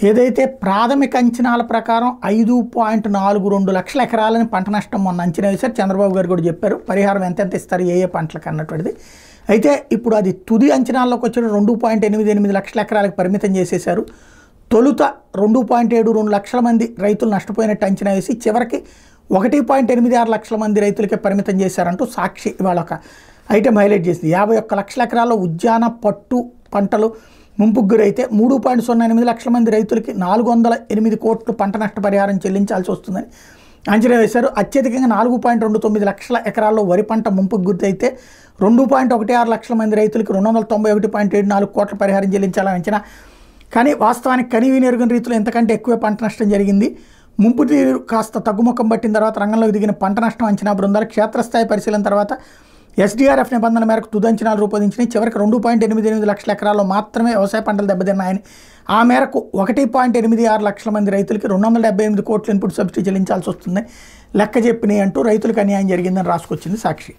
ఏదైతే ప్రాథమిక అంచనాల ప్రకారం 5.42 లక్షల ఎకరాలని పంట నష్టం మొన్న అంచనా వేశారు. చంద్రబాబు గారు కూడా చెప్పారు పరిహారం ఎంతెంత ఇస్తారు ఏ ఏ పంటలకు అన్నటువంటిది. అయితే ఇప్పుడు అది తుది అంచనాల్లోకి వచ్చిన 2.88 లక్షల ఎకరాలకు పరిమితం చేసేశారు. తొలుత 2.72 లక్షల మంది రైతులు నష్టపోయినట్టు అంచనా వేసి చివరికి 1.86 లక్షల మంది రైతులకే పరిమితం చేశారంటూ సాక్షి ఇవాళ ఒక ఐటెం హైలైట్ చేసింది. 51 లక్షల ఎకరాల్లో ఉద్యాన పట్టు పంటలు ముంపుకు గురైతే 3.08 లక్షల మంది రైతులకి 408 కోట్లు పంట నష్టపరిహారం చెల్లించాల్సి వస్తుందని అంచనా వేశారు. అత్యధికంగా 4.29 లక్షల ఎకరాల్లో వరి పంట ముంపుకు గురైతే 2.16 లక్షల మంది రైతులకి 291.74 కోట్ల పరిహారం చెల్లించాలని అంచనా. కానీ వాస్తవానికి కనీవిని ఎరుగని రీతిలో ఎంతకంటే ఎక్కువ పంట నష్టం జరిగింది. ముంపు తీరు కాస్త తగ్గుముఖం పట్టిన తర్వాత రంగంలోకి దిగిన పంట నష్టం అంచనా బృందాలు క్షేత్రస్థాయి పరిశీలన తర్వాత ఎస్డీఆర్ఎఫ్ నిబంధన మేరకు తుది అంచనాలు రూపొందించినాయి. చివరికి 2.88 లక్షల ఎకరాల్లో మాత్రమే వ్యవసాయ పంటలు దెబ్బతిన్నాయని, ఆ మేరకు 1.86 లక్షల మంది రైతులకి 278 కోట్ల ఇన్పుట్ సబ్సిడీ చెల్లించాల్సి వస్తుంది లెక్క చెప్పినాయి అంటూ రైతులకు అన్యాయం జరిగిందని రాసుకొచ్చింది సాక్షి.